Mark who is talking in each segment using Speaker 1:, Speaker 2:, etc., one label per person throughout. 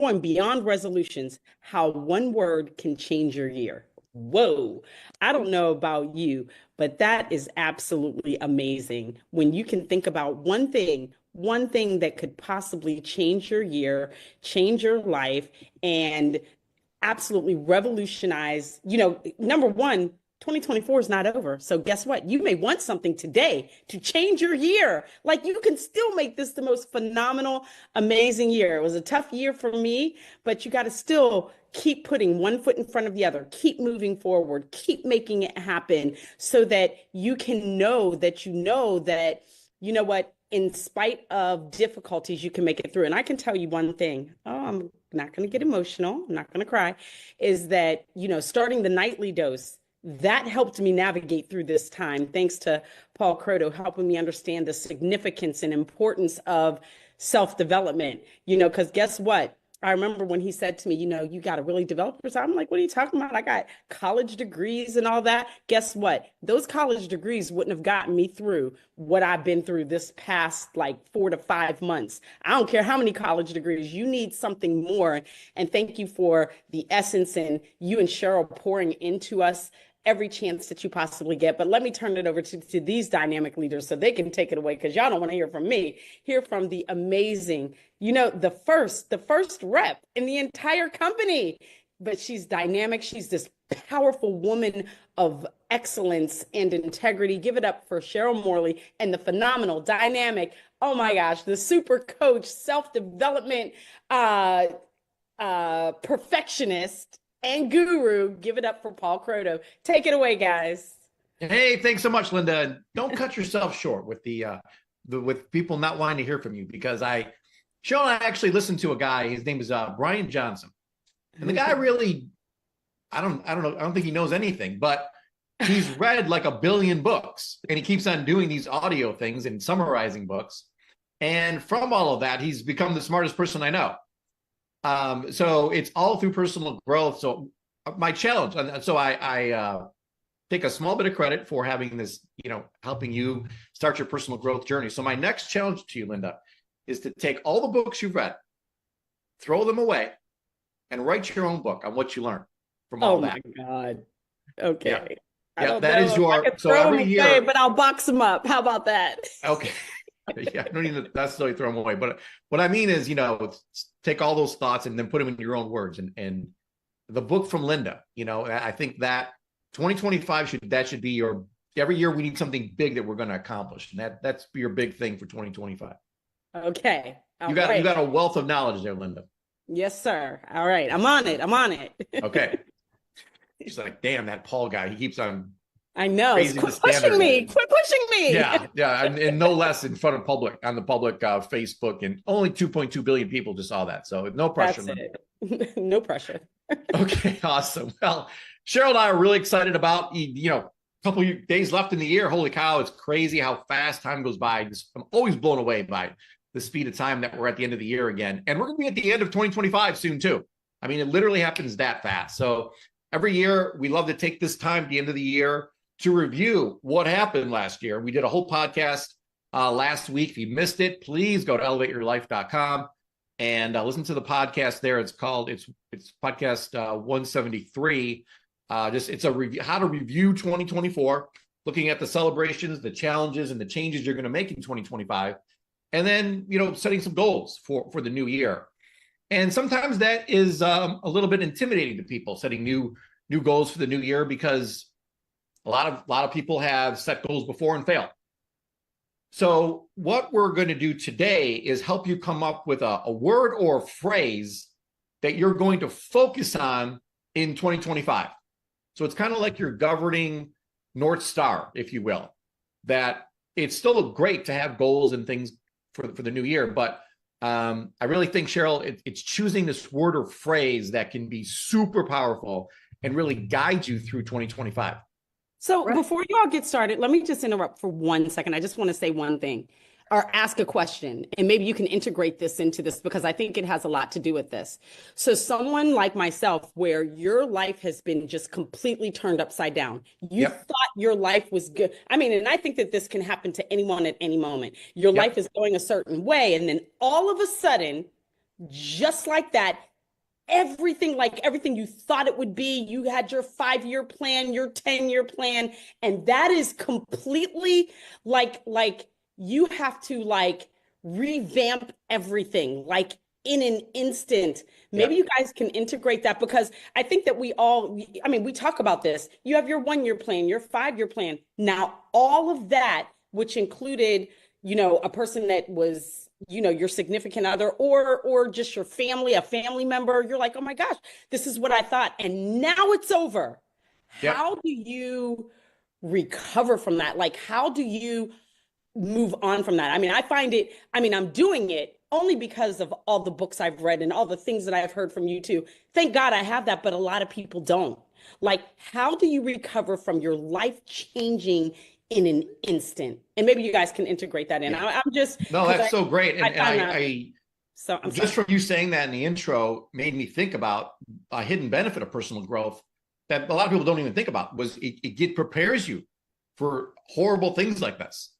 Speaker 1: going beyond resolutions, how one word can change your year. Whoa, I don't know about you, but that is absolutely amazing when you can think about one thing that could possibly change your year, change your life, and absolutely revolutionize. Number one, 2024 is not over. So guess what? You may want something today to change your year. Like you can still make this the most phenomenal, amazing year. It was a tough year for me, but you got to still keep putting one foot in front of the other, keep moving forward, keep making it happen so that you can know that, you know what, in spite of difficulties, you can make it through. And I can tell you one thing. Oh, I'm not going to get emotional. I'm not going to cry. Is that, starting the nightly dose, that helped me navigate through this time. Thanks to Paul Croto helping me understand the significance and importance of self-development, because guess what? I remember when he said to me, you got to really develop yourself. I'm like, what are you talking about? I got college degrees and all that. Guess what? Those college degrees wouldn't have gotten me through what I've been through this past like 4 to 5 months. I don't care how many college degrees, you need something more. And thank you for the essence and you and Cheryl pouring into us every chance that you possibly get. But let me turn it over to these dynamic leaders so they can take it away, because y'all don't want to hear from me. Hear from the amazing, the first rep in the entire company. But she's dynamic. She's this powerful woman of excellence and integrity. Give it up for Cheryl Morley and the phenomenal, dynamic, oh my gosh, the super coach, self-development perfectionist and guru. Give it up for Paul Croto. Take it away, guys.
Speaker 2: Hey, thanks so much, Linda. Don't cut yourself short with with people not wanting to hear from you, because Cheryl and I actually listened to a guy. His name is Brian Johnson, and the guy really, I don't know, I don't think he knows anything, but he's read like 1 billion books, and he keeps on doing these audio things and summarizing books. And from all of that, he's become the smartest person I know. So it's all through personal growth. So my challenge, and so I take a small bit of credit for having this, helping you start your personal growth journey. So my next challenge to you, Linda, is to take all the books you've read, throw them away, and write your own book on what you learned from all that.
Speaker 1: Oh my God. Okay.
Speaker 2: Yeah, that is your,
Speaker 1: so every year, away, but I'll box them up. How about that?
Speaker 2: Okay. Yeah, I don't even necessarily throw them away, but what I mean is, take all those thoughts and then put them in your own words. And the book from Linda, I think that 2025 should be your, every year we need something big that we're going to accomplish, and that's your big thing for 2025.
Speaker 1: Okay,
Speaker 2: you got a wealth of knowledge there, Linda.
Speaker 1: Yes, sir. All right, I'm on it.
Speaker 2: Okay. She's like, damn, that Paul guy, he keeps on.
Speaker 1: I know. Quit pushing me.
Speaker 2: Yeah, and no less in front of on the public Facebook, and only 2.2 billion people just saw that. So no pressure.
Speaker 1: That's it. No pressure.
Speaker 2: Okay, awesome. Well, Cheryl and I are really excited about, a couple of days left in the year. Holy cow, it's crazy how fast time goes by. I'm always blown away by the speed of time that we're at the end of the year again. And we're going to be at the end of 2025 soon too. I mean, it literally happens that fast. So every year we love to take this time at the end of the year to review what happened last year. We did a whole podcast last week. If you missed it, please go to elevateyourlife.com and listen to the podcast there. It's podcast 173. It's a review, how to review 2024, looking at the celebrations, the challenges, and the changes you're going to make in 2025. And then, setting some goals for the new year. And sometimes that is a little bit intimidating to people, setting new goals for the new year, because a lot of people have set goals before and failed. So what we're going to do today is help you come up with a word or a phrase that you're going to focus on in 2025. So it's kind of like your governing North Star, if you will, that it's still great to have goals and things for the new year. But I really think, Cheryl, it's choosing this word or phrase that can be super powerful and really guide you through 2025.
Speaker 1: So before you all get started, let me just interrupt for 1 second. I just want to say one thing, or ask a question, and maybe you can integrate this into this, because I think it has a lot to do with this. So someone like myself, where your life has been just completely turned upside down. You thought your life was good. I mean, and I think that this can happen to anyone at any moment. Your life is going a certain way, and then all of a sudden, just like that, everything like everything you thought it would be. You had your 5-year plan, your 10-year plan, and that is completely like you have to like revamp everything like in an instant.
Speaker 2: Yeah.
Speaker 1: Maybe you guys can integrate that because I think that I mean, we talk about this. You have your 1-year plan, your 5-year plan. Now, all of that, which included, a person that was, your significant other or just your family, a family member, you're like, oh my gosh, this is what I thought. And now it's over.
Speaker 2: Yep.
Speaker 1: How do you recover from that? Like, how do you move on from that? I mean, I'm doing it only because of all the books I've read and all the things that I've heard from you too. Thank God I have that, but a lot of people don't. Like, how do you recover from your life changing in an instant? And maybe you guys can integrate that in.
Speaker 2: Yeah.
Speaker 1: I'm just,
Speaker 2: No,
Speaker 1: because
Speaker 2: that's so great. And,
Speaker 1: I
Speaker 2: and
Speaker 1: find that,
Speaker 2: I
Speaker 1: so I'm
Speaker 2: just
Speaker 1: sorry.
Speaker 2: from you saying that in the intro made me think about a hidden benefit of personal growth that a lot of people don't even think about was it prepares you for horrible things like this.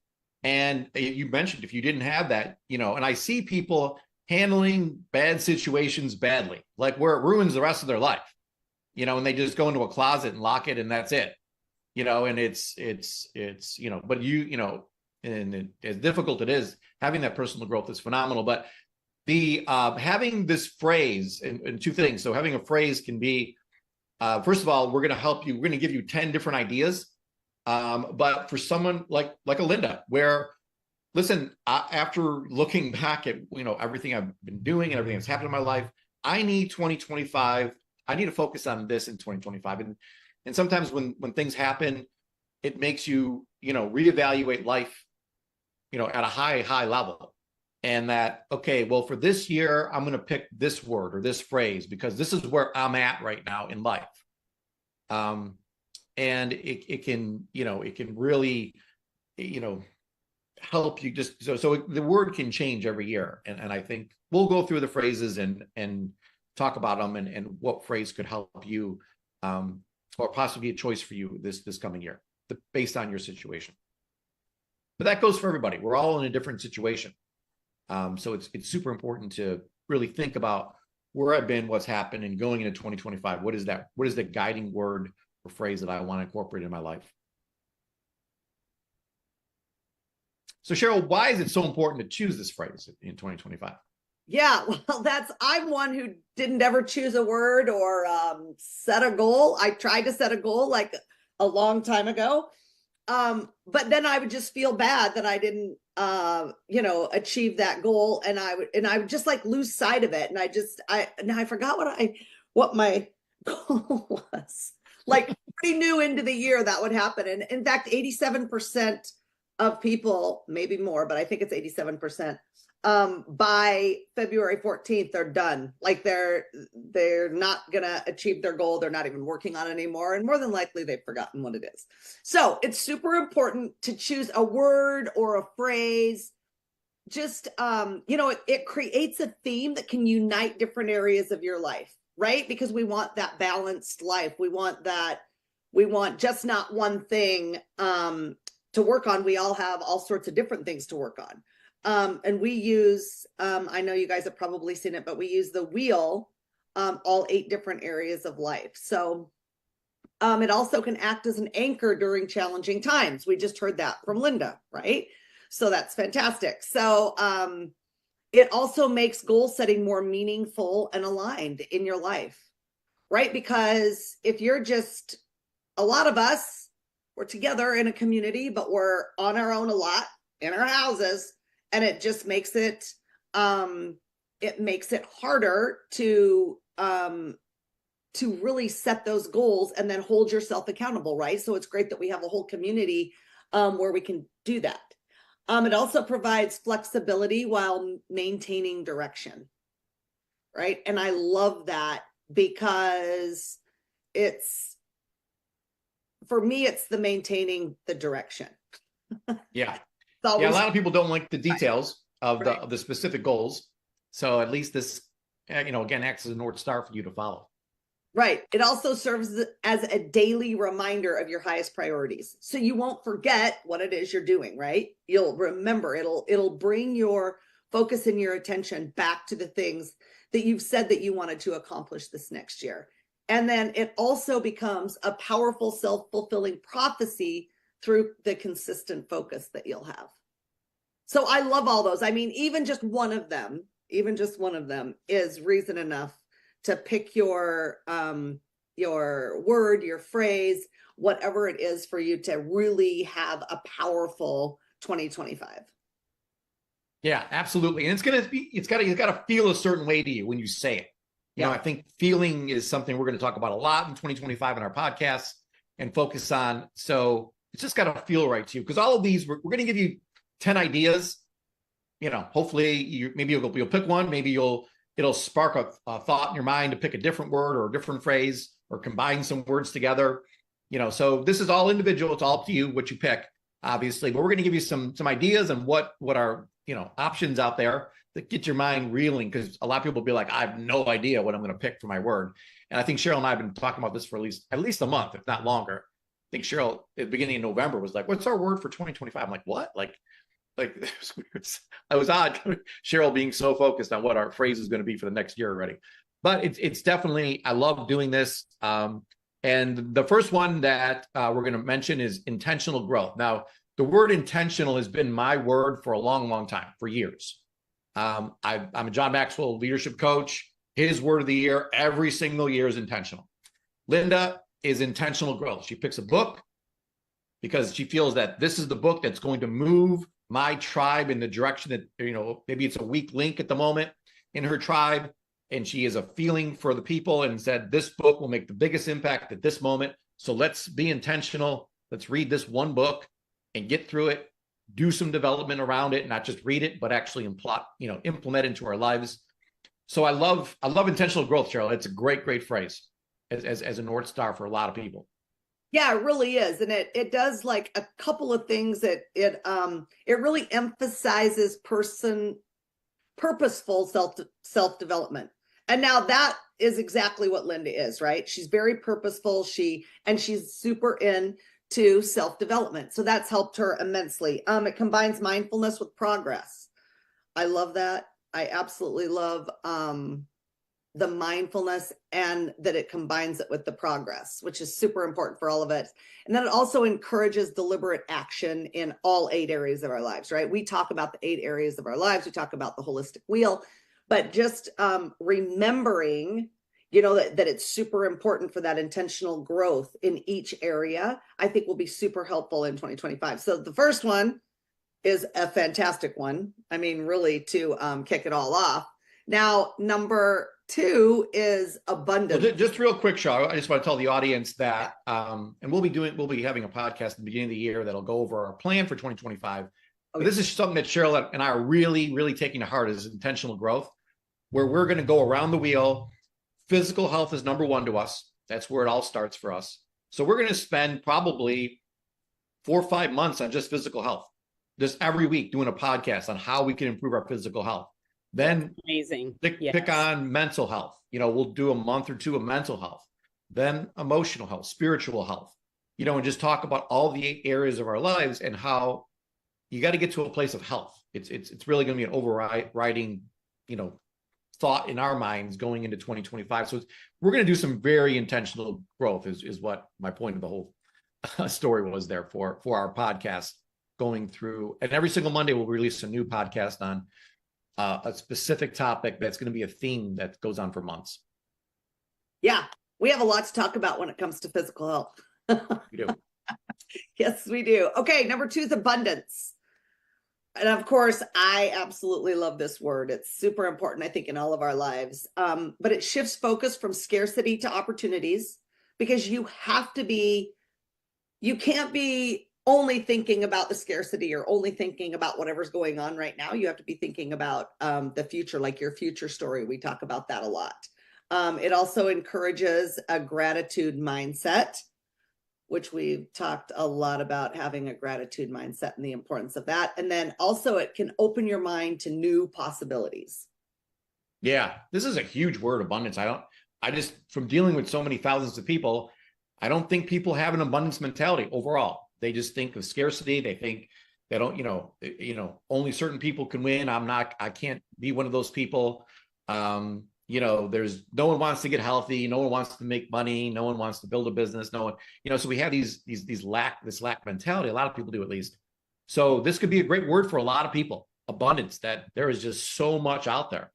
Speaker 2: And you mentioned if you didn't have that, and I see people handling bad situations badly, like where it ruins the rest of their life, and they just go into a closet and lock it and that's it, and it's, but and as difficult it is, having that personal growth is phenomenal. But the having this phrase and two things. So having a phrase can be, first of all, we're going to help you. We're going to give you 10 different ideas. But for someone like a Linda, where, listen, after looking back at, everything I've been doing and everything that's happened in my life, I need 2025. I need to focus on this in 2025. And sometimes when things happen, it makes you, reevaluate life, at a high level. And that, okay, well, for this year, I'm going to pick this word or this phrase because this is where I'm at right now in life. And it can, it can really, help you just so the word can change every year. And I think we'll go through the phrases and talk about them and what phrase could help you, or possibly a choice for you this coming year based on your situation. But that goes for everybody. We're all in a different situation. So it's super important to really think about where I've been, what's happened, and going into 2025. What is that? What is the guiding word or phrase that I want to incorporate in my life? So Cheryl, why is it so important to choose this phrase in 2025?
Speaker 3: Yeah, well, I'm one who didn't ever choose a word or set a goal. I tried to set a goal like a long time ago. But then I would just feel bad that I didn't, achieve that goal. And I would just like lose sight of it. And I forgot what my goal was. Like pretty new into the year that would happen. And in fact, 87% of people, maybe more, but I think it's 87%, by February 14th, they're done. Like they're not gonna achieve their goal. They're not even working on it anymore. And more than likely they've forgotten what it is. So it's super important to choose a word or a phrase. Just, it creates a theme that can unite different areas of your life, right? Because we want that balanced life. We want just not one thing, to work on. We all have all sorts of different things to work on. And we use, I know you guys have probably seen it, but we use the wheel, all 8 different areas of life. So it also can act as an anchor during challenging times. We just heard that from Linda, right? So that's fantastic. So it also makes goal setting more meaningful and aligned in your life, right? Because if you're just, a lot of us, we're together in a community, but we're on our own a lot in our houses. And it just makes it harder to really set those goals and then hold yourself accountable, right? So it's great that we have a whole community where we can do that. It also provides flexibility while maintaining direction, right? And I love that because for me, it's the maintaining the direction.
Speaker 2: Yeah.
Speaker 3: Always,
Speaker 2: yeah, a lot of people don't like the details of
Speaker 3: right.
Speaker 2: the specific goals. So at least this, again, acts as a North Star for you to follow.
Speaker 3: Right. It also serves as a daily reminder of your highest priorities. So you won't forget what it is you're doing, right? You'll remember. It'll bring your focusing your attention back to the things that you've said that you wanted to accomplish this next year. And then it also becomes a powerful self-fulfilling prophecy through the consistent focus that you'll have. So I love all those. I mean, even just one of them is reason enough to pick your word, your phrase, whatever it is for you to really have a powerful 2025.
Speaker 2: Yeah, absolutely. And it's got to feel a certain way to you when you say it. You know, I think feeling is something we're going to talk about a lot in 2025 in our podcast and focus on. So it's just got to feel right to you, because all of these, we're going to give you 10 ideas. You know, hopefully maybe you'll pick one, maybe it'll spark a thought in your mind to pick a different word or a different phrase or combine some words together. You know, so this is all individual. It's all up to you what you pick, obviously, but we're going to give you some ideas and what are, you know, options out there that get your mind reeling, because a lot of people will be like, I have no idea what I'm going to pick for my word. And I think Cheryl and I have been talking about this for at least a month, if not longer. I think Cheryl at the beginning of November was like, what's our word for 2025? I'm like, what? Like it was odd. Cheryl being so focused on what our phrase is going to be for the next year already. But it's definitely, I love doing this. And the first one that we're going to mention is intentional growth. Now, the word intentional has been my word for a long, long time, for years. I'm a John Maxwell leadership coach. His word of the year every single year is intentional. Linda is intentional growth. She picks a book because she feels that this is the book that's going to move my tribe in the direction that, you know, maybe it's a weak link at the moment in her tribe. And she has a feeling for the people and said, this book will make the biggest impact at this moment. So let's be intentional. Let's read this one book and get through it, do some development around it, not just read it, but actually implement into our lives. So I love intentional growth, Cheryl. It's a great phrase as a North Star for a lot of people.
Speaker 3: Yeah, it really is. And it does like a couple of things that it really emphasizes purposeful self-development. And now that is exactly what Linda is, right? She's very purposeful. She's super into self-development. So that's helped her immensely. It combines mindfulness with progress. I love that. I absolutely love the mindfulness, and that it combines it with the progress, which is super important for all of us. And then it also encourages deliberate action in all 8 areas of our lives, right? We talk about the 8 areas of our lives. We talk about the holistic wheel, but just remembering, you know, that it's super important for that intentional growth in each area, I think will be super helpful in 2025. So the first one is a fantastic one. I mean, really to kick it all off. Now, number 2 is abundance.
Speaker 2: Well, just real quick, Cheryl, I just want to tell the audience that, and we'll be having a podcast at the beginning of the year that'll go over our plan for 2025. Okay. But this is something that Cheryl and I are really, really taking to heart, is intentional growth, where we're going to go around the wheel. Physical health is number 1 to us. That's where it all starts for us. So we're going to spend probably 4 or 5 months on just physical health, just every week doing a podcast on how we can improve our physical health. Then
Speaker 1: amazing.
Speaker 2: Pick on mental health. You know, we'll do a month or 2 of mental health, then emotional health, spiritual health, you know, and just talk about all the 8 areas of our lives and how you got to get to a place of health. It's really going to be an overriding, you know, thought in our minds going into 2025. So we're going to do some very intentional growth is what my point of the whole story was there for our podcast going through. And every single Monday we'll release a new podcast on a specific topic that's going to be a theme that goes on for months.
Speaker 3: Yeah, we have a lot to talk about when it comes to physical health.
Speaker 2: We do.
Speaker 3: Yes, we do. Okay, number 2 is abundance. And of course, I absolutely love this word. It's super important, I think, in all of our lives. But it shifts focus from scarcity to opportunities, because you can't be only thinking about the scarcity or only thinking about whatever's going on right now. You have to be thinking about the future, like your future story. We talk about that a lot. It also encourages a gratitude mindset, which we've talked a lot about, having a gratitude mindset and the importance of that. And then also it can open your mind to new possibilities.
Speaker 2: Yeah, this is a huge word, abundance. From dealing with so many thousands of people, I don't think people have an abundance mentality overall. They just think of scarcity. They think, They don't, only certain people can win. I can't be one of those people. There's no one wants to get healthy. No one wants to make money. No one wants to build a business. No one, so we have this lack mentality. A lot of people do, at least. So this could be a great word for a lot of people. Abundance, that there is just so much out there,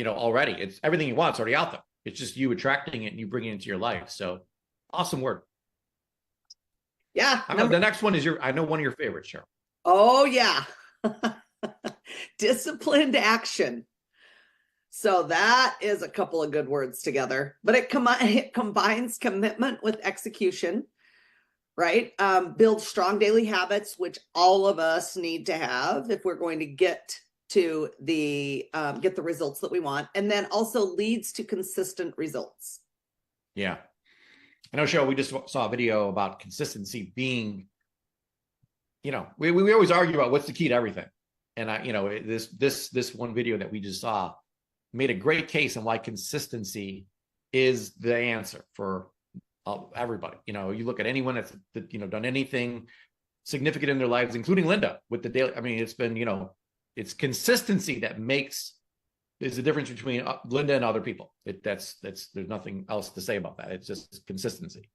Speaker 2: already. It's everything you want is already out there. It's just you attracting it and you bringing it into your life. So awesome word.
Speaker 3: Yeah.
Speaker 2: The next one is I know one of your favorites, Cheryl.
Speaker 3: Oh yeah. Disciplined action. So that is a couple of good words together, but it combines commitment with execution, right? Build strong daily habits, which all of us need to have if we're going to get to get the results that we want, and then also leads to consistent results.
Speaker 2: Yeah. I know, Cheryl, we just saw a video about consistency being, we always argue about what's the key to everything. And this one video that we just saw made a great case on why consistency is the answer for everybody. You look at anyone that's done anything significant in their lives, including Linda with the daily. I mean, it's been, it's consistency that is the difference between Linda and other people. There's nothing else to say about that. It's just consistency.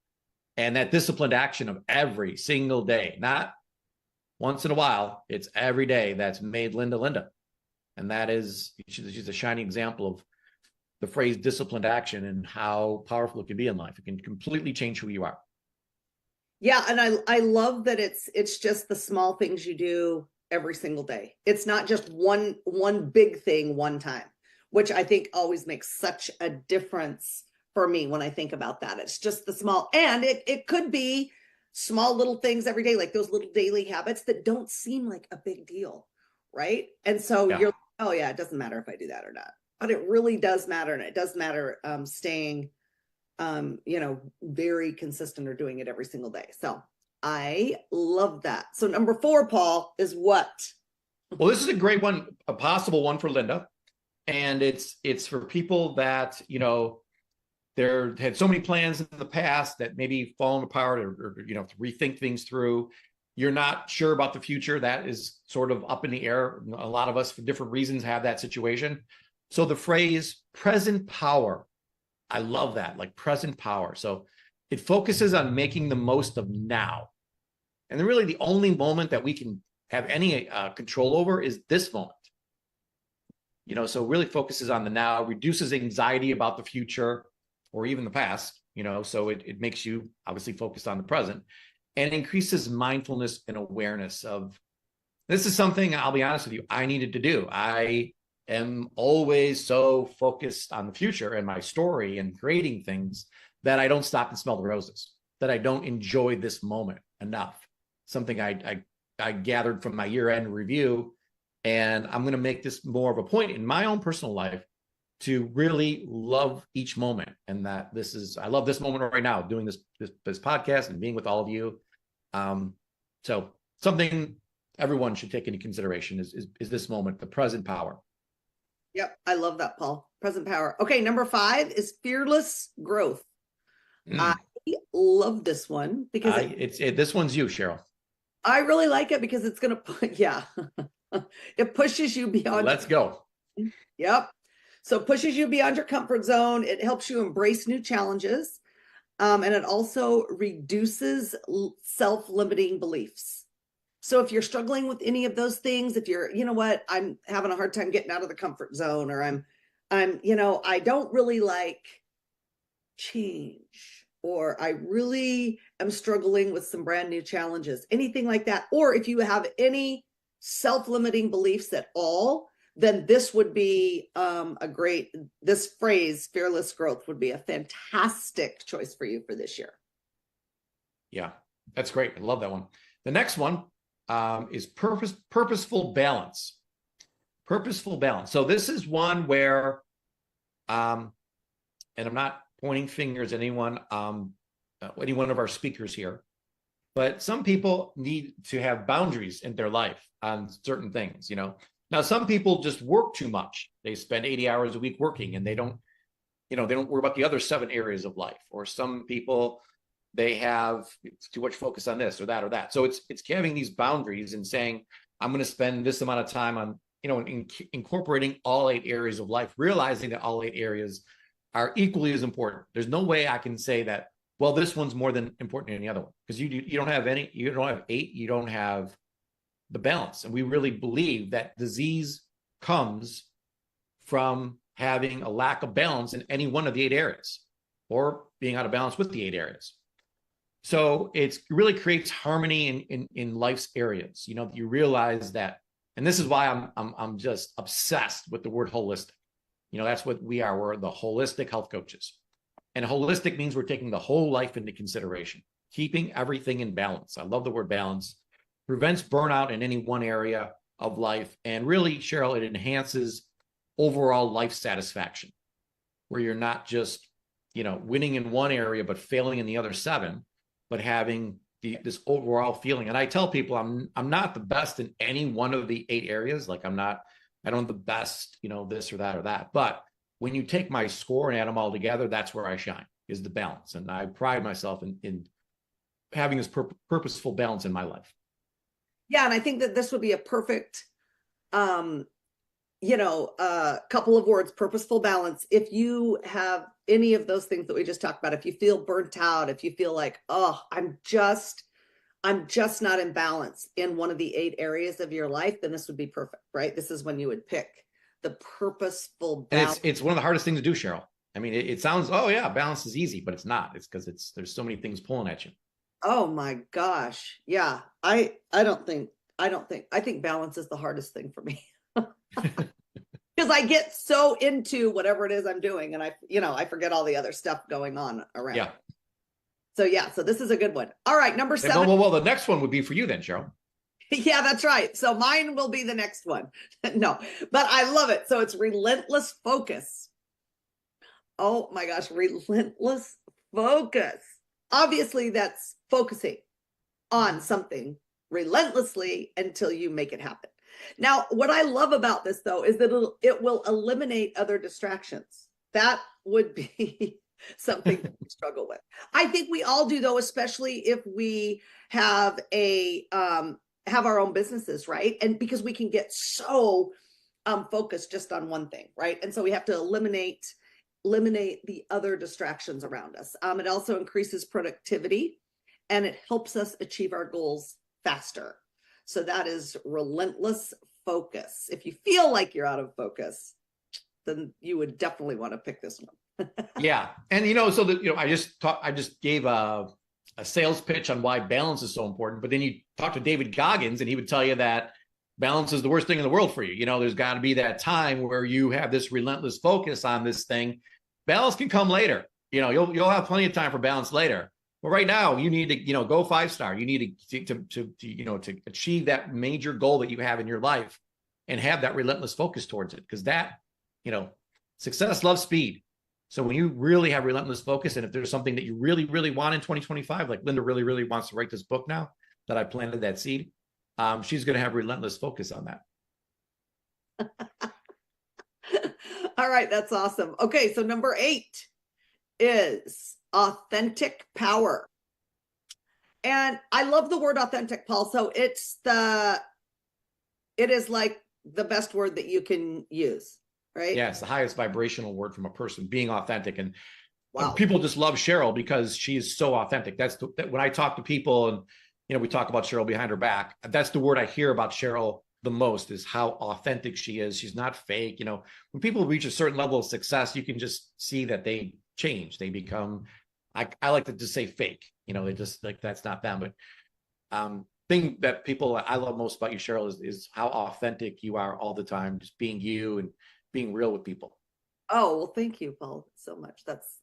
Speaker 2: And that disciplined action of every single day, not once in a while, it's every day, that's made Linda Linda. And that is, she's a shining example of the phrase disciplined action and how powerful it can be in life. It can completely change who you are.
Speaker 3: Yeah. And I love that it's just the small things you do every single day. It's not just one big thing one time, which I think always makes such a difference for me when I think about that. It's just the small, and it could be small little things every day, like those little daily habits that don't seem like a big deal, right? And so you're, oh yeah, it doesn't matter if I do that or not, but it really does matter. And it does matter staying, very consistent or doing it every single day. So I love that. So number 4, Paul, is what?
Speaker 2: Well, this is a great one, a possible one for Linda. And it's for people that, they had so many plans in the past that maybe fallen apart or to rethink things through. You're not sure about the future. That is sort of up in the air. A lot of us, for different reasons, have that situation. So the phrase present power, I love that, like present power. So it focuses on making the most of now. And then really the only moment that we can have any control over is this moment. So really focuses on the now, reduces anxiety about the future or even the past, so it makes you obviously focused on the present, and increases mindfulness and awareness of, this is something, I'll be honest with you, I needed to do. I am always so focused on the future and my story and creating things that I don't stop and smell the roses, that I don't enjoy this moment enough. Something I gathered from my year-end review, and I'm going to make this more of a point in my own personal life to really love each moment. And that I love this moment right now, doing this podcast and being with all of you. So something everyone should take into consideration is this moment, the present power.
Speaker 3: Yep. I love that, Paul. Present power. Okay. Number 5 is fearless growth. I love this one because
Speaker 2: this one's you, Cheryl.
Speaker 3: I really like it because it's going to put, it pushes you beyond.
Speaker 2: Let's go.
Speaker 3: Yep. So it pushes you beyond your comfort zone. It helps you embrace new challenges. And it also reduces self-limiting beliefs. So if you're struggling with any of those things, if you're, I'm having a hard time getting out of the comfort zone, or I'm, I don't really like change, or I really am struggling with some brand new challenges, anything like that. Or if you have any self-limiting beliefs at all, then this would be this phrase, fearless growth, would be a fantastic choice for you for this year.
Speaker 2: Yeah, that's great. I love that one. The next one is purposeful balance. Purposeful balance. So this is one where, and I'm not pointing fingers at any one of our speakers here, but some people need to have boundaries in their life on certain things, Now, some people just work too much. They spend 80 hours a week working, and they don't worry about the other 7 areas of life. Or some people, they have too much focus on this or that or that. So it's having these boundaries and saying, I'm going to spend this amount of time on, incorporating all 8 areas of life, realizing that all 8 areas are equally as important. There's no way I can say that, well, this one's more than important than any other one, because you don't have 8, you don't have the balance. And we really believe that disease comes from having a lack of balance in any one of the 8 areas, or being out of balance with the 8 areas. So it really creates harmony in life's areas. You realize that, and this is why I'm just obsessed with the word holistic. That's what we are. We're the holistic health coaches. And holistic means we're taking the whole life into consideration, keeping everything in balance. I love the word balance. Prevents burnout in any one area of life. And really, Cheryl, it enhances overall life satisfaction, where you're not just, winning in one area, but failing in the other 7, but having this overall feeling. And I tell people I'm not the best in any one of the 8 areas. Like I don't have the best, this or that or that. But when you take my score and add them all together, that's where I shine, is the balance. And I pride myself in having this purposeful balance in my life.
Speaker 3: Yeah. And I think that this would be a perfect, couple of words, purposeful balance. If you have any of those things that we just talked about, if you feel burnt out, if you feel like, oh, I'm just not in balance in one of the 8 areas of your life, then this would be perfect, right? This is when you would pick the purposeful balance.
Speaker 2: And it's one of the hardest things to do, Cheryl. I mean, it sounds, oh yeah, balance is easy, but it's not. It's because there's so many things pulling at you.
Speaker 3: Oh my gosh. Yeah. I think balance is the hardest thing for me. Because I get so into whatever it is I'm doing, and I forget all the other stuff going on around.
Speaker 2: Yeah.
Speaker 3: So this is a good one. All right, number 7.
Speaker 2: Well, the next one would be for you then, Cheryl.
Speaker 3: Yeah, that's right. So mine will be the next one. No, but I love it. So it's relentless focus. Oh my gosh, relentless focus. Obviously, that's focusing on something relentlessly until you make it happen. Now, what I love about this, though, is that it will eliminate other distractions. That would be something that we struggle with. I think we all do, though, especially if we have have our own businesses, right? And because we can get so focused just on one thing, right? And so we have to eliminate the other distractions around us. It also increases productivity, and it helps us achieve our goals faster. So that is relentless focus. If you feel like you're out of focus, then you would definitely want to pick this one.
Speaker 2: Yeah. And, so that, I just gave a sales pitch on why balance is so important, but then you talk to David Goggins and he would tell you that balance is the worst thing in the world for you. There's got to be that time where you have this relentless focus on this thing. Balance can come later. You'll have plenty of time for balance later. But right now, you need to, go 5-star. You need to achieve that major goal that you have in your life and have that relentless focus towards it. Because that, success loves speed. So when you really have relentless focus, and if there's something that you really, really want in 2025, like Linda really, really wants to write this book now that I planted that seed, she's going to have relentless focus on that.
Speaker 3: All right, that's awesome. Okay, so number 8 is authentic power. And I love the word authentic, Paul. So it is like the best word that you can use, right?
Speaker 2: Yeah, it's the highest vibrational word from a person, being authentic. And
Speaker 3: wow.
Speaker 2: People just love Cheryl because she is so authentic. When I talk to people and, we talk about Cheryl behind her back, that's the word I hear about Cheryl the most, is how authentic she is. She's not fake. When people reach a certain level of success, you can just see that they change. They become, I like to just say fake, they just like, that's not them. But thing that people I love most about you, Cheryl, is how authentic you are all the time, just being you and being real with people.
Speaker 3: Oh, well, thank you, Paul, so much. That's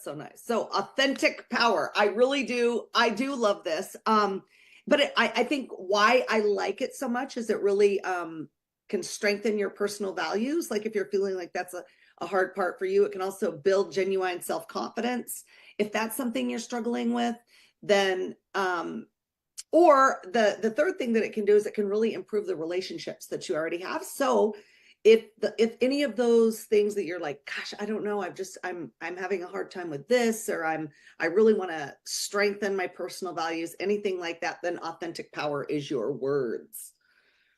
Speaker 3: so nice. So authentic power. I really do. I do love this. But I think why I like it so much is it really can strengthen your personal values. Like if you're feeling like that's a hard part for you, it can also build genuine self-confidence. If that's something you're struggling with, then, or the third thing that it can do is it can really improve the relationships that you already have. So if any of those things that you're like, gosh, I don't know, I'm having a hard time with this, or I really want to strengthen my personal values, anything like that, then authentic power is your words.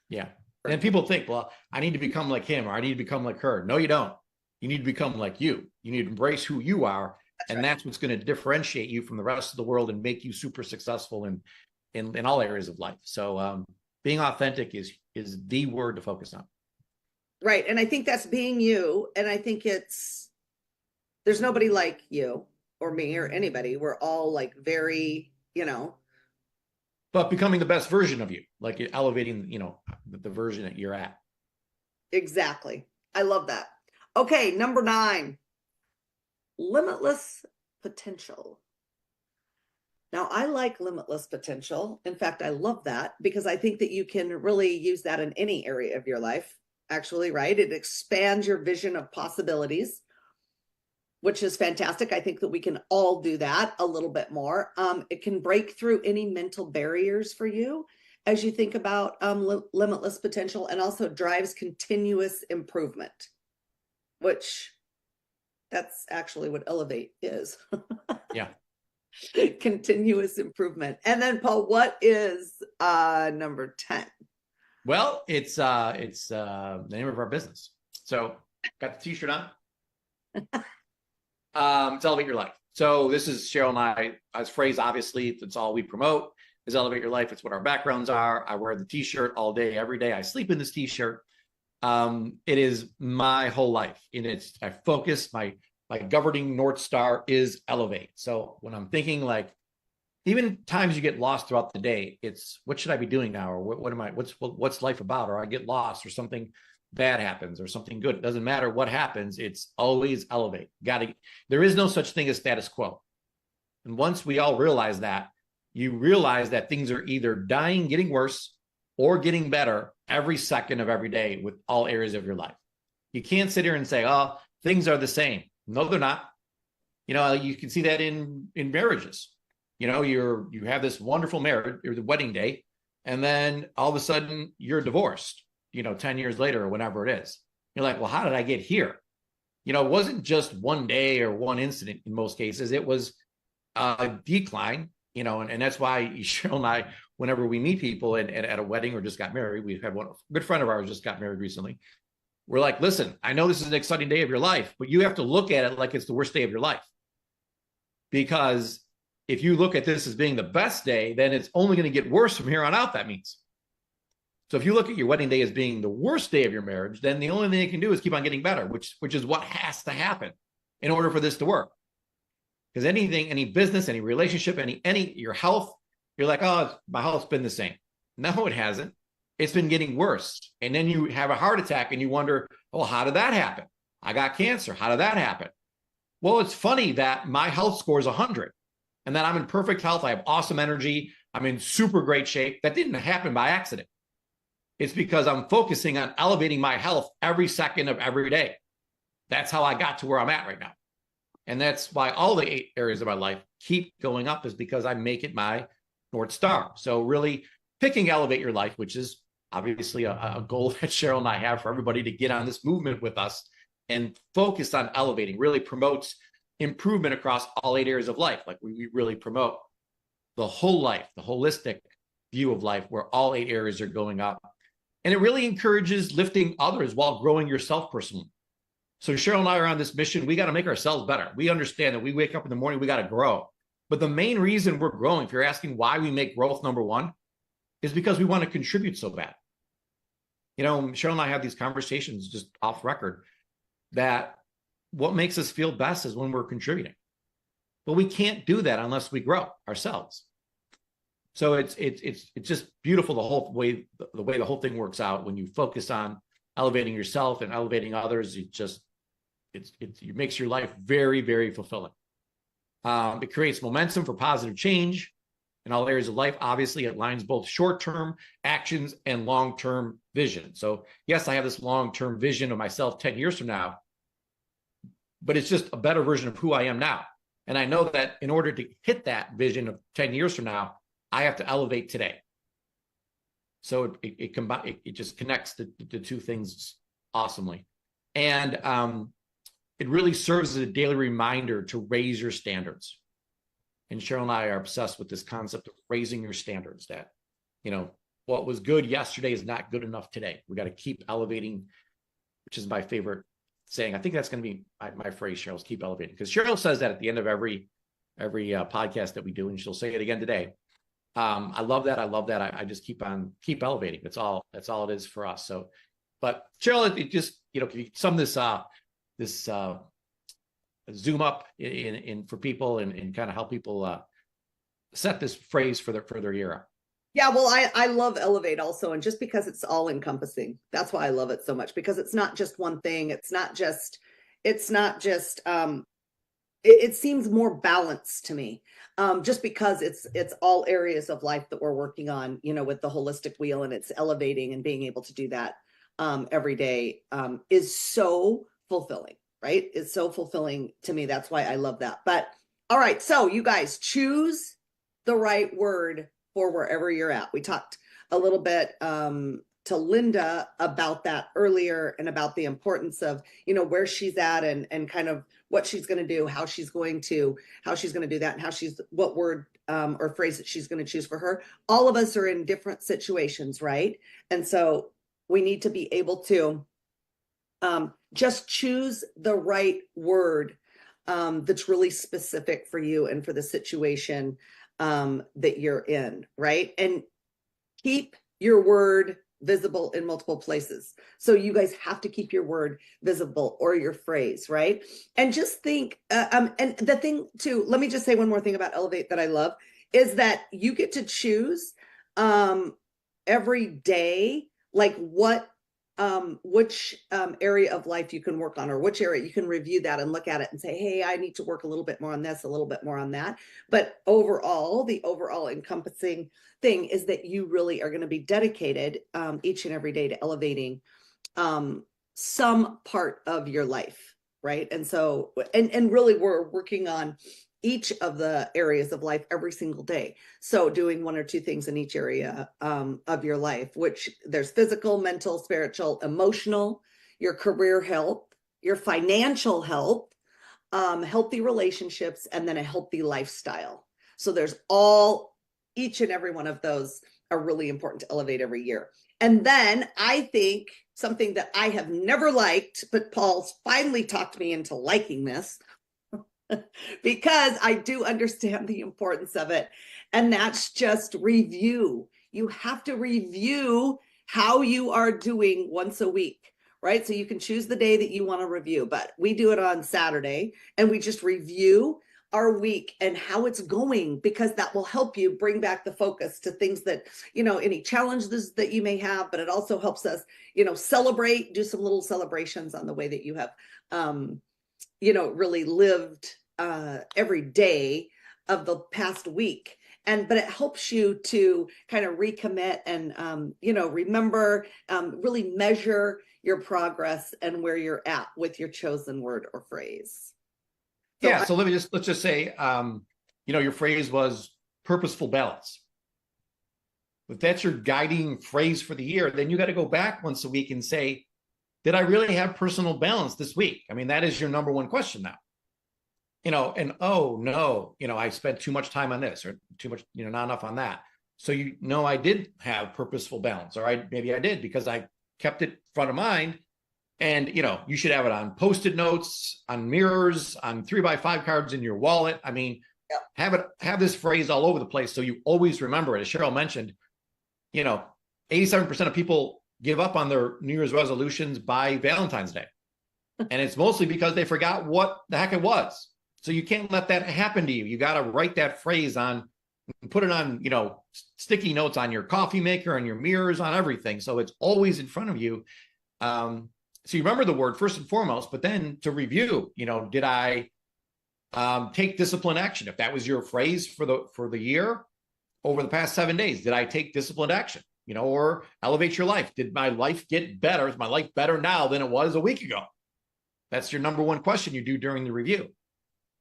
Speaker 2: Yeah. And people think, well, I need to become like him, or I need to become like her. No, you don't. You need to become like you. You need to embrace who you are. That's what's going to differentiate you from the rest of the world and make you super successful in all areas of life. So being authentic is the word to focus on.
Speaker 3: Right. And I think that's being you. And I think there's nobody like you or me or anybody. We're all like very,
Speaker 2: but becoming the best version of you, like elevating, the version that you're at.
Speaker 3: Exactly. I love that. Okay. Number 9, limitless potential. Now, I like limitless potential. In fact, I love that because I think that you can really use that in any area of your life, actually, right? It expands your vision of possibilities, which is fantastic. I think that we can all do that a little bit more. It can break through any mental barriers for you as you think about limitless potential, and also drives continuous improvement, which that's actually what Elevate is.
Speaker 2: Yeah.
Speaker 3: Continuous improvement. And then Paul, what is number 10?
Speaker 2: Well, it's the name of our business. So got the t-shirt on. It's Elevate Your Life. So this is Cheryl and I, as phrase, obviously, it's all we promote is Elevate Your Life. It's what our backgrounds are. I wear the t-shirt all day, every day. I sleep in this t-shirt. It is my whole life. I focus, my governing North Star is elevate. So when I'm thinking, like, even times you get lost throughout the day, it's what should I be doing now? Or what's life about? Or I get lost, or something bad happens, or something good. It doesn't matter what happens. It's always elevate. There is no such thing as status quo. And once we all realize that, you realize that things are either dying, getting worse, or getting better every second of every day with all areas of your life. You can't sit here and say, oh, things are the same. No, they're not. You can see that in marriages. You have this wonderful marriage, or the wedding day, and then all of a sudden you're divorced, 10 years later or whenever it is. You're like, well, how did I get here? It wasn't just one day or one incident. In most cases, it was a decline, and that's why Cheryl and I, whenever we meet people at a wedding or just got married, we've had a good friend of ours just got married recently. We're like, listen, I know this is an exciting day of your life, but you have to look at it like it's the worst day of your life. Because if you look at this as being the best day, then it's only going to get worse from here on out, that means. So if you look at your wedding day as being the worst day of your marriage, then the only thing you can do is keep on getting better, which is what has to happen in order for this to work. Because anything, any business, any relationship, any your health, you're like, oh, my health's been the same. No, it hasn't. It's been getting worse. And then you have a heart attack and you wonder, well, how did that happen? I got cancer. How did that happen? Well, it's funny that my health score is 100 and that I'm in perfect health. I have awesome energy. I'm in super great shape. That didn't happen by accident. It's because I'm focusing on elevating my health every second of every day. That's how I got to where I'm at right now. And that's why all the 8 areas of my life keep going up, is because I make it my North Star. So really picking Elevate Your Life, which is obviously a goal that Cheryl and I have for everybody to get on this movement with us and focus on elevating, really promotes improvement across all 8 areas of life. Like we really promote the whole life, the holistic view of life, where all 8 areas are going up. And it really encourages lifting others while growing yourself personally. So Cheryl and I are on this mission. We got to make ourselves better. We understand that we wake up in the morning, we got to grow. But the main reason we're growing, if you're asking why we make growth number 1, is because we want to contribute so bad. Cheryl and I have these conversations just off record that what makes us feel best is when we're contributing. But we can't do that unless we grow ourselves. So it's just beautiful the way the whole thing works out. When you focus on elevating yourself and elevating others, it makes your life very, very fulfilling. It creates momentum for positive change in all areas of life. Obviously, it aligns both short-term actions and long-term vision. So yes, I have this long-term vision of myself 10 years from now, but it's just a better version of who I am now. And I know that in order to hit that vision of 10 years from now, I have to elevate today. So it just connects the two things awesomely. And it really serves as a daily reminder to raise your standards. And Cheryl and I are obsessed with this concept of raising your standards, that, what was good yesterday is not good enough today. We got to keep elevating, which is my favorite saying. I think that's going to be my phrase, Cheryl, is keep elevating. Because Cheryl says that at the end of every podcast that we do, and she'll say it again today. I love that. I just keep elevating. That's all it is for us. So, but Cheryl, it just, can you sum this zoom up in for people and kind of help people set this phrase for their year?
Speaker 3: Yeah, well, I love Elevate also, and just because it's all encompassing, that's why I love it so much, because it's not just one thing. It seems more balanced to me, just because it's all areas of life that we're working on, with the holistic wheel, and it's elevating, and being able to do that every day is so fulfilling, right? It's so fulfilling to me. That's why I love that. But all right, so you guys choose the right word for wherever you're at. We talked a little bit to Linda about that earlier, and about the importance of, where she's at, and kind of what she's going to do, how she's going to do that, and what word or phrase that she's going to choose for her. All of us are in different situations, right? And so we need to be able to just choose the right word that's really specific for you and for the situation that you're in, right? And keep your word visible in multiple places. So you guys have to keep your word visible, or your phrase, right? And just think, and the thing too, let me just say one more thing about Elevate that I love, is that you get to choose every day, like which area of life you can work on, or which area you can review that and look at it and say, hey, I need to work a little bit more on this, a little bit more on that. But overall, the overall encompassing thing is that you really are going to be dedicated each and every day to elevating some part of your life, right? And so, and really we're working on each of the areas of life every single day. So doing one or two things in each area of your life, which there's physical, mental, spiritual, emotional, your career health, your financial health, healthy relationships, and then a healthy lifestyle. So there's each and every one of those are really important to elevate every year. And then I think something that I have never liked, but Paul's finally talked me into liking this, because I do understand the importance of it. And that's just review. You have to review how you are doing once a week, right? So you can choose the day that you want to review, but we do it on Saturday, and we just review our week and how it's going, because that will help you bring back the focus to things that, any challenges that you may have, but it also helps us, celebrate, do some little celebrations on the way that you have, really lived every day of the past week. But it helps you to kind of recommit and, remember, really measure your progress and where you're at with your chosen word or phrase.
Speaker 2: So let's just say, your phrase was purposeful balance. If that's your guiding phrase for the year, then you got to go back once a week and say, did I really have personal balance this week? I mean, that is your number one question now. And oh no, I spent too much time on this, or too much, not enough on that. So I did have purposeful balance, or maybe I did, because I kept it front of mind. And you should have it on Post-it notes, on mirrors, on 3x5 cards in your wallet. I mean, have this phrase all over the place so you always remember it. As Cheryl mentioned, 87% of people give up on their New Year's resolutions by Valentine's Day, and it's mostly because they forgot what the heck it was. So you can't let that happen to you. You got to write that phrase on, put it on, sticky notes on your coffee maker, on your mirrors, on everything. So it's always in front of you. So you remember the word first and foremost, but then to review, did I take disciplined action? If that was your phrase for the year, over the past 7 days, did I take disciplined action? Or elevate your life. Did my life get better? Is my life better now than it was a week ago? That's your number one question you do during the review.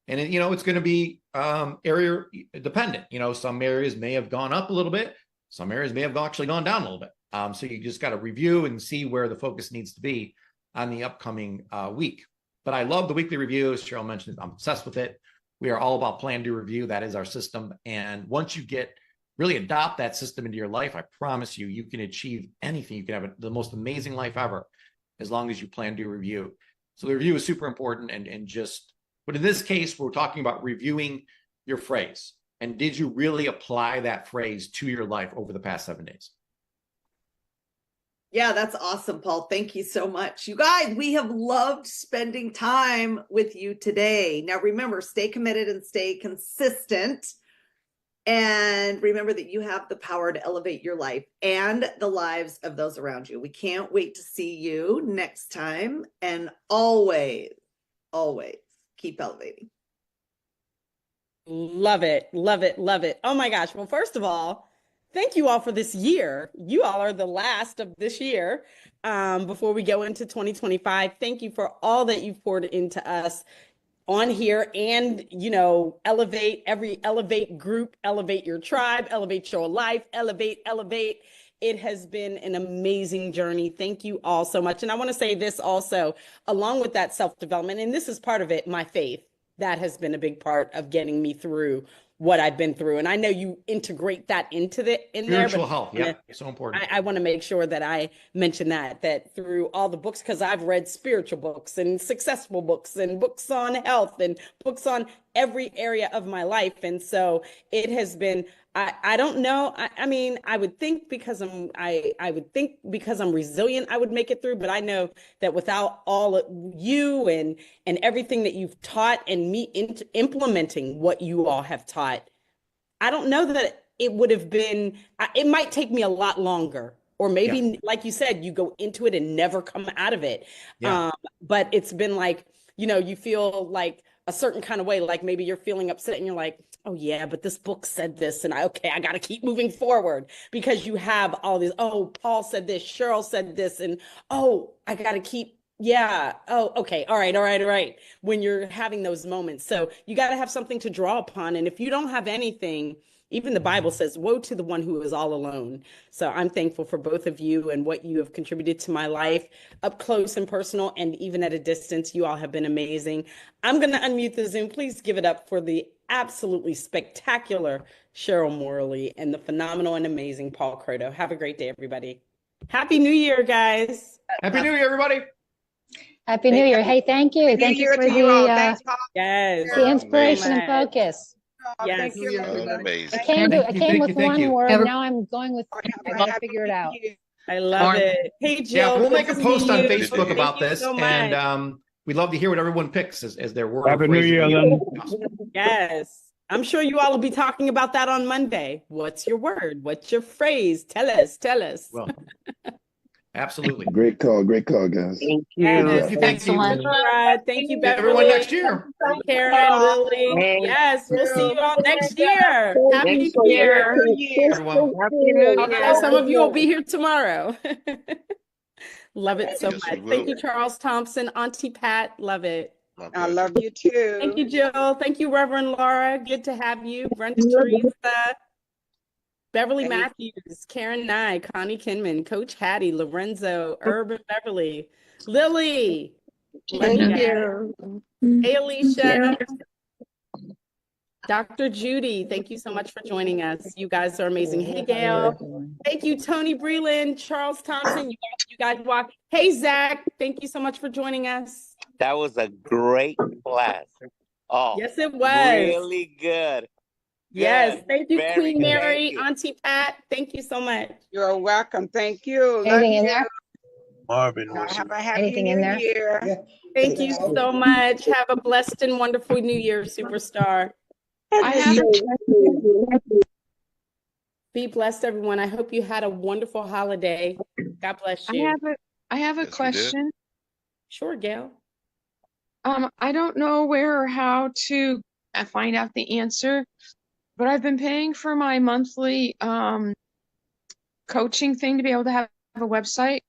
Speaker 2: And it's going to be area dependent. Some areas may have gone up a little bit. Some areas may have actually gone down a little bit. So you just got to review and see where the focus needs to be. on the upcoming week. But I love the weekly review. As Cheryl mentioned, I'm obsessed with it. We are all about plan, do, review. That is our system. And once you really adopt that system into your life, I promise you, you can achieve anything. You can have the most amazing life ever as long as you plan, do, review. So the review is super important but in this case, we're talking about reviewing your phrase. And did you really apply that phrase to your life over the past 7 days?
Speaker 3: Yeah, that's awesome, Paul. Thank you so much. You guys, we have loved spending time with you today. Now, remember, stay committed and stay consistent. And remember that you have the power to elevate your life and the lives of those around you. We can't wait to see you next time. And always, always keep elevating.
Speaker 1: Love it. Love it. Love it. Oh my gosh. Well, first of all, thank you all for this year. You all are the last of this year. Before we go into 2025, thank you for all that you've poured into us on here, and elevate group, elevate your tribe, elevate your life, elevate. It has been an amazing journey. Thank you all so much. And I want to say this also, along with that self-development, and this is part of it, my faith, that has been a big part of getting me through what I've been through. And I know you integrate that in there.
Speaker 2: Spiritual health, yeah, so important.
Speaker 1: I want to make sure that I mention that through all the books, because I've read spiritual books and successful books and books on health and books on every area of my life. And so it has been, I don't know. I mean, I would think because I'm resilient, I would make it through. But I know that without all of you and everything that you've taught and me implementing what you all have taught, I don't know that it would have been, it might take me a lot longer. Or maybe, like you said, you go into it and never come out of it.
Speaker 2: Yeah.
Speaker 1: But it's been like, you feel like a certain kind of way, like maybe you're feeling upset and you're like, oh yeah, but this book said this, and I got to keep moving forward, because you have all these, oh, Paul said this, Cheryl said this, and oh, I got to keep, yeah, oh, okay, all right, when you're having those moments. So you got to have something to draw upon. And if you don't have anything, even the Bible says, woe to the one who is all alone. So I'm thankful for both of you and what you have contributed to my life up close and personal, and even at a distance. You all have been amazing. I'm going to unmute the Zoom. Please give it up for the absolutely spectacular Cheryl Morley and the phenomenal and amazing Paul Croto. Have a great day, everybody. Happy New Year, guys.
Speaker 2: Happy New Year, everybody.
Speaker 4: Happy New Year. Hey, thank you. Thank you for the inspiration and focus.
Speaker 1: Yes.
Speaker 5: Thank you.
Speaker 6: Amazing.
Speaker 4: I came with
Speaker 2: thank you.
Speaker 4: one word. Now I'm going with, I got to figure it out.
Speaker 1: I love it. Hey, Jill.
Speaker 2: Yeah, we'll make a post on
Speaker 6: you.
Speaker 2: Facebook about
Speaker 1: Thank you
Speaker 2: this.
Speaker 1: so much.
Speaker 2: And we'd love to hear what everyone picks as their word.
Speaker 5: Happy New Year, Lynn.
Speaker 1: Yes. I'm sure you all will be talking about that on Monday. What's your word? What's your phrase? Tell us.
Speaker 2: Well, absolutely.
Speaker 7: Great call, guys.
Speaker 5: Thank you.
Speaker 1: Yes.
Speaker 2: Thank you.
Speaker 4: Excellent.
Speaker 1: Thank you,
Speaker 2: Everyone
Speaker 1: Beverly.
Speaker 2: next year.
Speaker 1: Karen, Lily. Yes, we'll see you all next year. Happy New Year.
Speaker 2: Everyone.
Speaker 5: Happy New
Speaker 1: Okay,
Speaker 5: Year.
Speaker 1: some of you will be here tomorrow. Love it so
Speaker 6: Yes, we
Speaker 1: much.
Speaker 6: will.
Speaker 1: Thank you, Charles Thompson, Auntie Pat. Love it.
Speaker 5: I love you too.
Speaker 1: Thank you, Jill. Thank you, Reverend Laura. Good to have you. Brenda Teresa, Beverly Matthews, Karen Nye, Connie Kinman, Coach Hattie, Lorenzo, Urban Beverly, Lily. Love you guys. Hey, Alicia. Dr. Judy, thank you so much for joining us. You guys are amazing. Hey, Gail. Thank you, Tony Breland, Charles Thompson. You guys walk. Hey, Zach. Thank you so much for joining us.
Speaker 8: That was a great class. Oh,
Speaker 1: Yes, it was.
Speaker 8: really good.
Speaker 1: Yes.
Speaker 8: Good.
Speaker 1: Thank you,
Speaker 8: Very
Speaker 1: Queen
Speaker 8: good.
Speaker 1: Mary,
Speaker 8: Thank you.
Speaker 1: Auntie Pat. Thank you so much.
Speaker 5: You're welcome. Thank you. Love
Speaker 4: Anything in
Speaker 5: you.
Speaker 4: there?
Speaker 6: Marvin
Speaker 5: Have
Speaker 6: was
Speaker 5: a happy
Speaker 4: Anything
Speaker 5: New
Speaker 4: in there?
Speaker 5: Year.
Speaker 1: Thank you so much. Have a blessed and wonderful New Year, superstar.
Speaker 9: I have
Speaker 1: Be blessed, everyone. I hope you had a wonderful holiday. God bless you.
Speaker 9: I have a
Speaker 6: Yes, we did.
Speaker 9: question.
Speaker 1: Sure, Gail.
Speaker 9: I don't know where or how to find out the answer, but I've been paying for my monthly coaching thing to be able to have a website.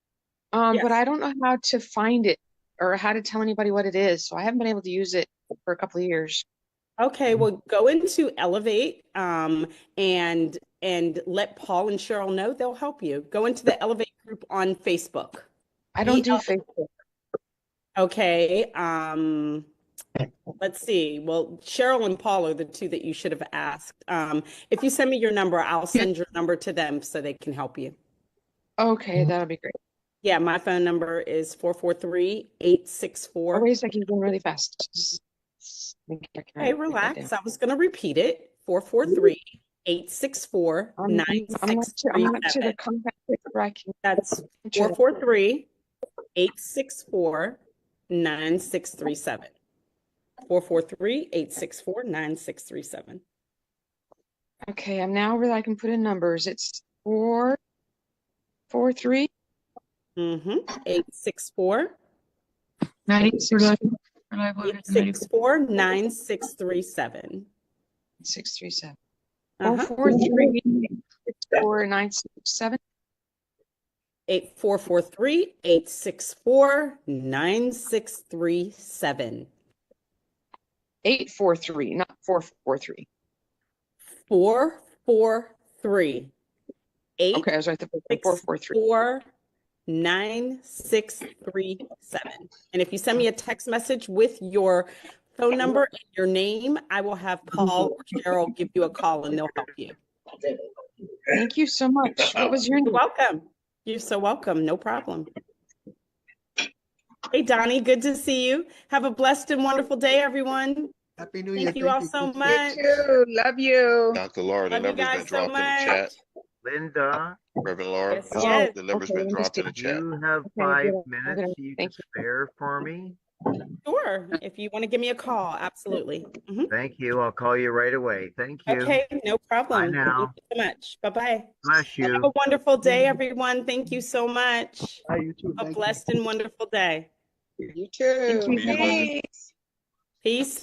Speaker 1: Yes.
Speaker 9: But I don't know how to find it or how to tell anybody what it is. So I haven't been able to use it for a couple of years.
Speaker 1: Okay, well, go into Elevate and let Paul and Cheryl know. They'll help you. Go into the Elevate group on Facebook.
Speaker 9: I don't do Facebook.
Speaker 1: Okay. Let's see. Well, Cheryl and Paul are the two that you should have asked. If you send me your number, I'll send your number to them so they can help you.
Speaker 9: Okay, that'll be great.
Speaker 1: Yeah, my phone number is
Speaker 9: Oh,
Speaker 1: 443-864.
Speaker 9: wait a second, you're going really fast. Just think I can
Speaker 1: Hey,
Speaker 9: write that down.
Speaker 1: relax. I was going to repeat it. 443-864-9637.
Speaker 9: I'm not to the compact paper. I can.
Speaker 1: That's 443-864-9637. 443-864-9637.
Speaker 9: Okay, I'm now where I can put in numbers. It's 443.
Speaker 1: 864 9637.
Speaker 9: 637.
Speaker 1: Uh-huh.
Speaker 9: 443-864-967.
Speaker 1: 443-864-9637.
Speaker 9: 843, not 443.
Speaker 1: 443
Speaker 9: Okay, I was right. The 443.
Speaker 1: 9637. And if you send me a text message with your phone number and your name, I will have Paul or Cheryl give you a call and they'll help you.
Speaker 9: Thank you so much. What was your
Speaker 1: You're
Speaker 9: name?
Speaker 1: welcome. You're so welcome. No problem. Hey, Donnie, good to see you. Have a blessed and wonderful day, everyone.
Speaker 6: Happy New Year.
Speaker 1: Thank you all so much.
Speaker 5: You too. Love you.
Speaker 7: Dr. Laura, the
Speaker 1: Love you
Speaker 7: number's been
Speaker 1: guys so
Speaker 7: dropped in the
Speaker 1: much.
Speaker 7: chat.
Speaker 6: Linda,
Speaker 7: Reverend Laura,
Speaker 1: Yes, yes.
Speaker 7: the number's
Speaker 9: Okay,
Speaker 7: been dropped in the chat.
Speaker 6: you have
Speaker 9: Okay,
Speaker 6: 5
Speaker 9: good.
Speaker 6: minutes you can
Speaker 9: Thank you.
Speaker 6: spare for me.
Speaker 1: Sure. If you want to give me a call, absolutely.
Speaker 6: Thank you. I'll call you right away. Thank you.
Speaker 1: Okay, no problem.
Speaker 6: Bye now.
Speaker 1: Thank you so much. Bye-bye.
Speaker 6: Bless
Speaker 1: Have
Speaker 6: you.
Speaker 1: a wonderful day, everyone. Thank you so much.
Speaker 6: Bye, you too.
Speaker 1: A blessed and wonderful day.
Speaker 5: You too.
Speaker 9: Thank you.
Speaker 5: Peace.
Speaker 1: Peace.